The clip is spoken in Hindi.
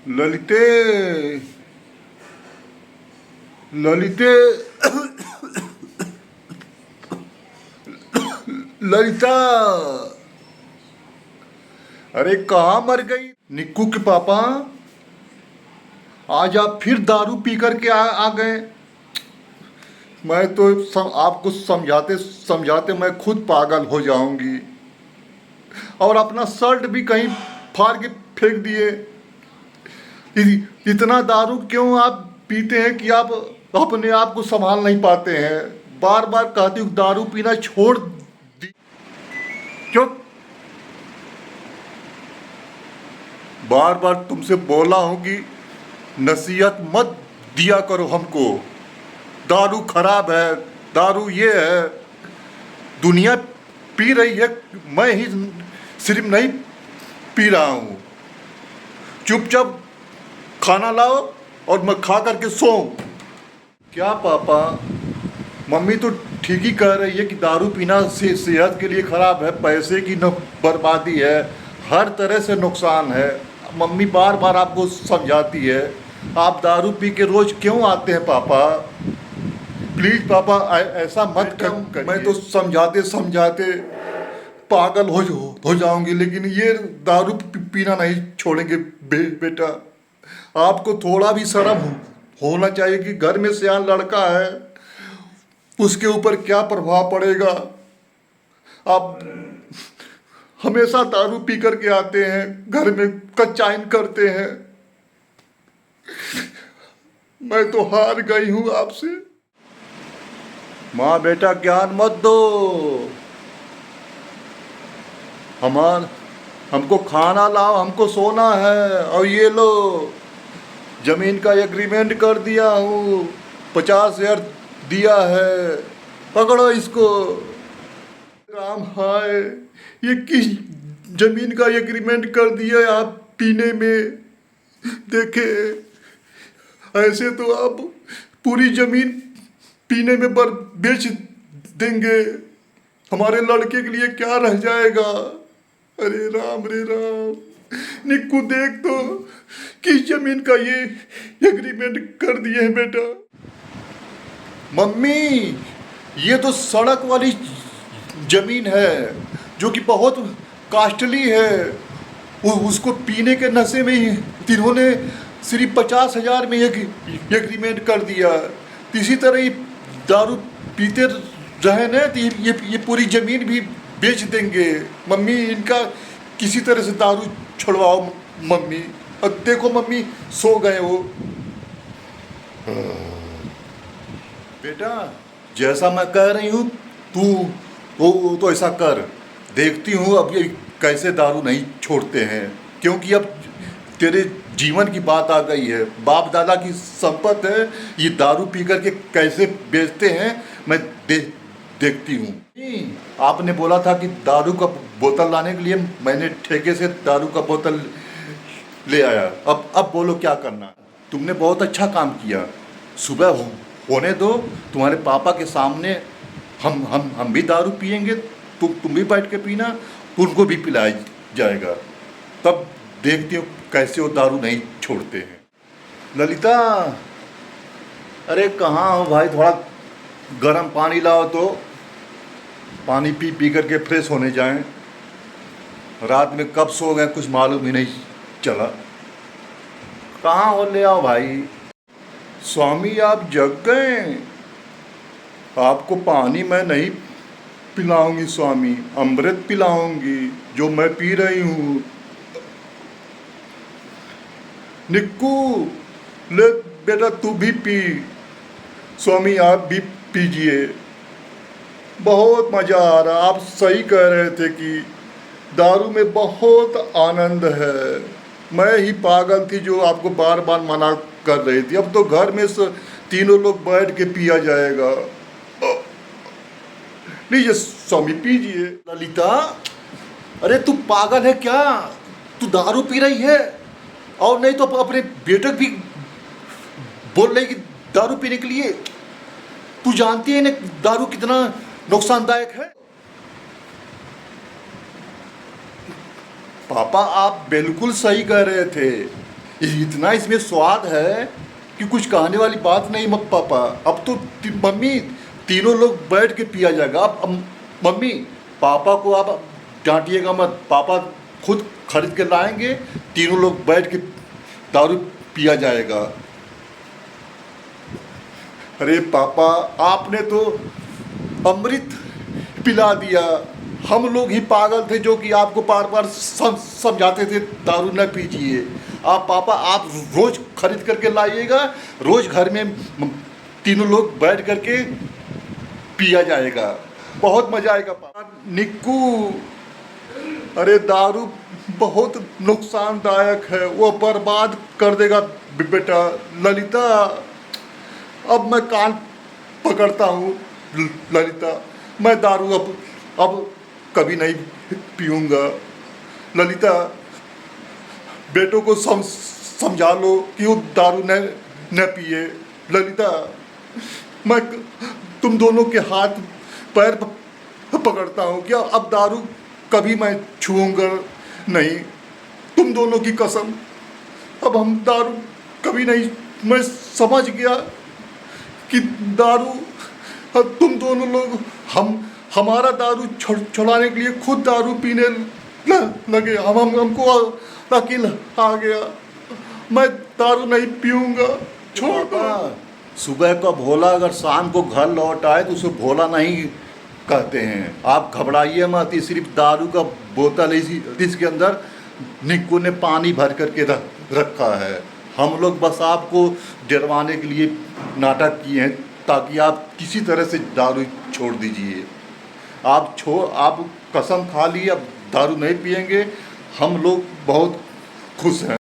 ललिते ललिते ललिता, अरे कहाँ मर गई निक्कू के पापा? आज आप फिर दारू पी करके आ गए। मैं तो आपको समझाते समझाते मैं खुद पागल हो जाऊंगी। और अपना शर्ट भी कहीं फाड़ के फेंक दिए। इतना दारू क्यों आप पीते हैं कि आप अपने आप को संभाल नहीं पाते हैं? बार बार कहती हूँ दारू पीना छोड़ दी। क्यों बार बार तुमसे बोला हूं कि नसीहत मत दिया करो हमको। दारू खराब है, दारू ये है। दुनिया पी रही है, मैं ही सिर्फ नहीं पी रहा हूं। चुपचाप खाना लाओ और मैं खा करके सोऊं। क्या पापा, मम्मी तो ठीक ही कह रही है कि दारू पीना सेहत के लिए खराब है, पैसे की बर्बादी है, हर तरह से नुकसान है। मम्मी बार बार आपको समझाती है। आप दारू पी के रोज क्यों आते हैं पापा? प्लीज पापा ऐसा मत कर। मैं तो समझाते समझाते पागल हो जाऊंगी, लेकिन ये दारू पीना नहीं छोड़ेंगे बेटा। आपको थोड़ा भी शर्म होना चाहिए कि घर में सियान लड़का है, उसके ऊपर क्या प्रभाव पड़ेगा। आप हमेशा दारू पी करके आते हैं, घर में कच्चाइन करते हैं। मैं तो हार गई हूं आपसे। माँ बेटा ज्ञान मत दो। हमको खाना लाओ, हमको सोना है। और ये लो, जमीन का एग्रीमेंट कर दिया हूँ, 50,000 दिया है, पकड़ो इसको। राम हाय, ये किस जमीन का एग्रीमेंट कर दिया आप पीने में? देखे, ऐसे तो आप पूरी जमीन पीने में बेच देंगे। हमारे लड़के के लिए क्या रह जाएगा? अरे राम रे राम। निक्कू देख तो, किस जमीन का ये एग्रीमेंट कर दिए हैं बेटा। मम्मी, ये तो सड़क वाली जमीन है जो कि बहुत कास्टली है। उसको पीने के नशे में ही इन्होंने सिर्फ 50,000 में एक एग्रीमेंट कर दिया। इसी तरह ये दारू पीते रहे ना तो ये पूरी जमीन भी बेच देंगे। मम्मी, इनका किसी तरह से दारू छुड़वाओ मम्मी। अब देखो मम्मी सो गए वो। बेटा, जैसा मैं कह रही हूँ तू तो ऐसा कर। देखती हूँ अब ये कैसे दारू नहीं छोड़ते हैं, क्योंकि अब तेरे जीवन की बात आ गई है। बाप दादा की संपत्ति है, ये दारू पी करके कैसे बेचते हैं मैं देखती हूँ। आपने बोला था कि दारू का बोतल लाने के लिए, मैंने ठेके से दारू का बोतल ले आया। अब बोलो क्या करना। तुमने बहुत अच्छा काम किया। सुबह होने दो, तुम्हारे पापा के सामने हम भी दारू पियेंगे, तुम भी बैठ के पीना, उनको भी पिलाया जाएगा। तब देखती हो कैसे वो दारू नहीं छोड़ते हैं। ललिता, अरे कहाँ हो भाई? थोड़ा गर्म पानी लाओ तो पानी पी करके फ्रेश होने जाएं। रात में कब सो गए कुछ मालूम ही नहीं चला। कहाँ हो? ले आओ भाई। स्वामी, आप जग गए? आपको पानी मैं नहीं पिलाऊंगी स्वामी, अमृत पिलाऊंगी जो मैं पी रही हूँ। निक्कू, ले बेटा तू भी पी। स्वामी, आप भी पीजिए। बहुत मज़ा आ रहा। आप सही कह रहे थे कि दारू में बहुत आनंद है। मैं ही पागल थी जो आपको बार बार मना कर रही थी। अब तो घर में तीनों लोग बैठ के पिया जाएगा। लीजिए स्वामी, पीजिए। ललिता, अरे तू पागल है क्या? तू दारू पी रही है, और नहीं तो अपने बेटे भी बोल रही कि दारू पीने के लिए। तू जानती है ना दारू कितना नुकसानदायक है? पापा, आप बिल्कुल सही कह रहे थे। इतना इसमें स्वाद है कि कुछ कहने वाली बात नहीं पापा। अब तो मम्मी तीनों लोग बैठ के पिया जाएगा। अब मम्मी पापा को आप डांटिएगा मत, पापा खुद खरीद के लाएंगे, तीनों लोग बैठ के दारू पिया जाएगा। अरे पापा आपने तो अमृत पिला दिया, हम लोग ही पागल थे जो कि आपको बार बार समझाते थे दारू न पीजिए। आप पापा आप रोज खरीद करके लाइएगा, रोज घर में तीनों लोग बैठ करके पिया जाएगा, बहुत मजा आएगा पापा। निक्कू अरे दारू बहुत नुकसानदायक है, वो बर्बाद कर देगा बेटा। ललिता अब मैं कान पकड़ता हूँ ललिता, मैं दारू अब कभी नहीं पीऊँगा। ललिता बेटों को समझा लो कि वो दारू न पिए। ललिता मैं तुम दोनों के हाथ पैर पकड़ता हूँ कि अब दारू कभी मैं छूऊंगा नहीं, तुम दोनों की कसम। अब हम दारू कभी नहीं, मैं समझ गया कि दारू, तुम दोनों लोग हमारा दारू छुड़ाने के लिए खुद दारू पीने लगे। हमको अकील आ गया, मैं दारू नहीं पीऊँगा, छोड़ दो। सुबह का भोला अगर शाम को घर लौट आए तो उसे भोला नहीं कहते हैं। आप घबराइए मत, ये सिर्फ दारू का बोतल है, इसके अंदर निक्कू ने पानी भर करके रखा है। हम लोग बस आपको डरवाने के लिए नाटक किए हैं ताकि आप किसी तरह से दारू छोड़ दीजिए। आप कसम खा ली अब दारू नहीं पिएंगे, हम लोग बहुत खुश हैं।